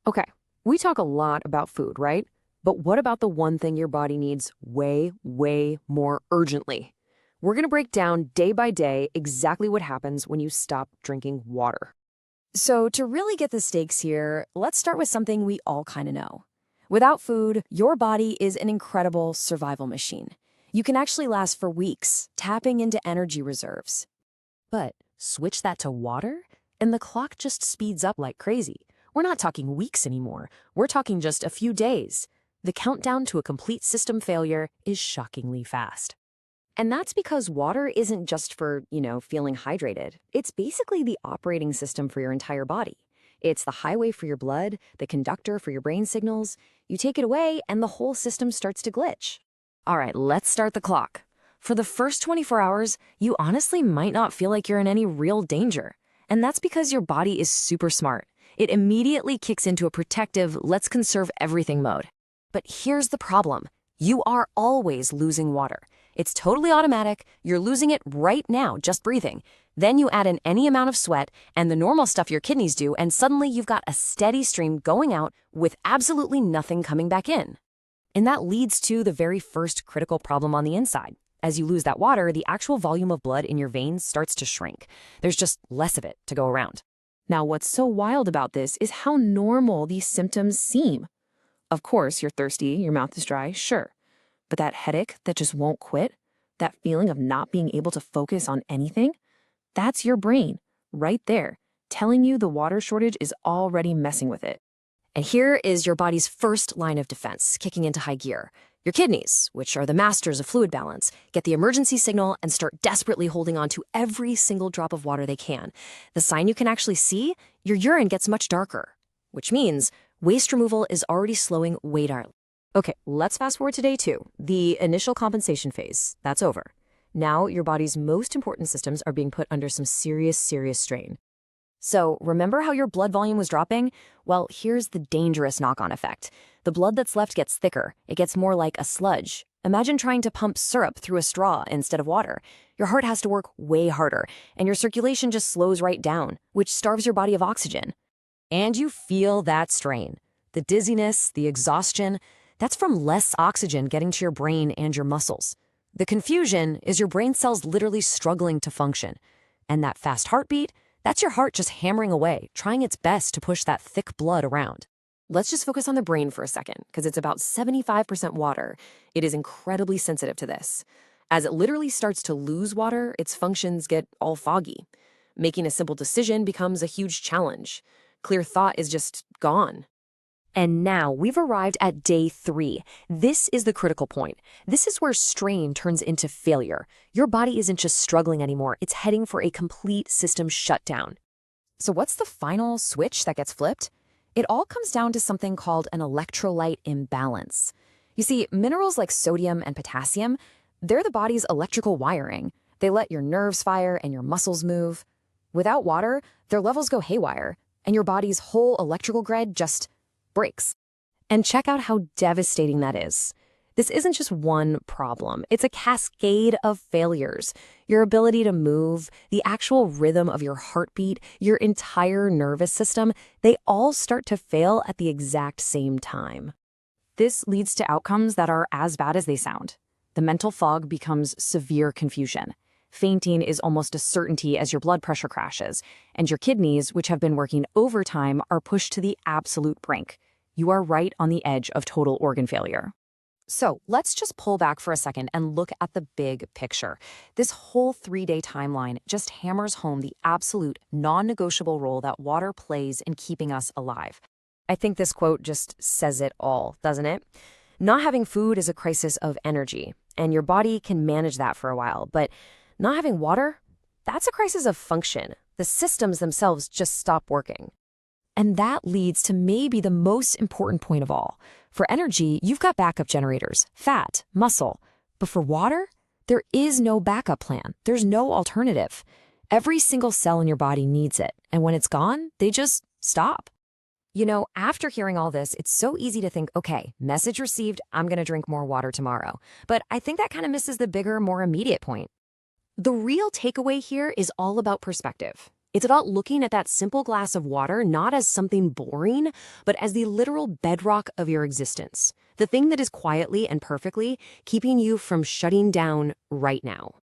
Okay, we talk a lot about food, right? But what about the one thing your body needs way, way more urgently? We're going to break down day by day exactly what happens when you stop drinking water. So, to really get the stakes here, let's start with something we all kind of know. Without food, your body is an incredible survival machine. You can actually last for weeks, tapping into energy reserves. But switch that to water, and the clock just speeds up like crazy. We're not talking weeks anymore. We're talking just a few days. The countdown to a complete system failure is shockingly fast. And that's because water isn't just for, feeling hydrated. It's basically the operating system for your entire body. It's the highway for your blood, the conductor for your brain signals. You take it away, and the whole system starts to glitch. All right, let's start the clock. For the first 24 hours, you honestly might not feel like you're in any real danger. And that's because your body is super smart. It immediately kicks into a protective, let's conserve everything mode. But here's the problem. You are always losing water. It's totally automatic. You're losing it right now, just breathing. Then you add in any amount of sweat and the normal stuff your kidneys do, and suddenly you've got a steady stream going out with absolutely nothing coming back in. And that leads to the very first critical problem on the inside. As you lose that water, the actual volume of blood in your veins starts to shrink. There's just less of it to go around. Now, what's so wild about this is how normal these symptoms seem. Of course, you're thirsty, your mouth is dry, sure. But that headache that just won't quit, that feeling of not being able to focus on anything, that's your brain, right there, telling you the water shortage is already messing with it. And here is your body's first line of defense, kicking into high gear. Your kidneys, which are the masters of fluid balance, get the emergency signal and start desperately holding on to every single drop of water they can. The sign you can actually see, your urine gets much darker, which means waste removal is already slowing way down. Okay, let's fast forward to day 2, the initial compensation phase. That's over. Now your body's most important systems are being put under some serious strain. So remember how your blood volume was dropping? Well, here's the dangerous knock-on effect. The blood that's left gets thicker. It gets more like a sludge. Imagine trying to pump syrup through a straw instead of water. Your heart has to work way harder, and your circulation just slows right down, which starves your body of oxygen. And you feel that strain. The dizziness, the exhaustion, that's from less oxygen getting to your brain and your muscles. The confusion is your brain cells literally struggling to function. And that fast heartbeat, that's your heart just hammering away, trying its best to push that thick blood around. Let's just focus on the brain for a second, because it's about 75% water. It is incredibly sensitive to this. As it literally starts to lose water, its functions get all foggy. Making a simple decision becomes a huge challenge. Clear thought is just gone. And now we've arrived at day 3. This is the critical point. This is where strain turns into failure. Your body isn't just struggling anymore. It's heading for a complete system shutdown. So what's the final switch that gets flipped? It all comes down to something called an electrolyte imbalance. You see, minerals like sodium and potassium, they're the body's electrical wiring. They let your nerves fire and your muscles move. Without water, their levels go haywire, and your body's whole electrical grid just breaks. And check out how devastating that is. This isn't just one problem. It's a cascade of failures. Your ability to move, the actual rhythm of your heartbeat, your entire nervous system, they all start to fail at the exact same time. This leads to outcomes that are as bad as they sound. The mental fog becomes severe confusion. Fainting is almost a certainty as your blood pressure crashes, and your kidneys, which have been working overtime, are pushed to the absolute brink. You are right on the edge of total organ failure. So let's just pull back for a second and look at the big picture. This whole 3-day timeline just hammers home the absolute non-negotiable role that water plays in keeping us alive. I think this quote just says it all, doesn't it? Not having food is a crisis of energy, and your body can manage that for a while, but not having water, that's a crisis of function. The systems themselves just stop working. And that leads to maybe the most important point of all. For energy, you've got backup generators, fat, muscle. But for water, there is no backup plan. There's no alternative. Every single cell in your body needs it. And when it's gone, they just stop. After hearing all this, it's so easy to think, okay, message received, I'm going to drink more water tomorrow. But I think that kind of misses the bigger, more immediate point. The real takeaway here is all about perspective. It's about looking at that simple glass of water not as something boring, but as the literal bedrock of your existence, the thing that is quietly and perfectly keeping you from shutting down right now.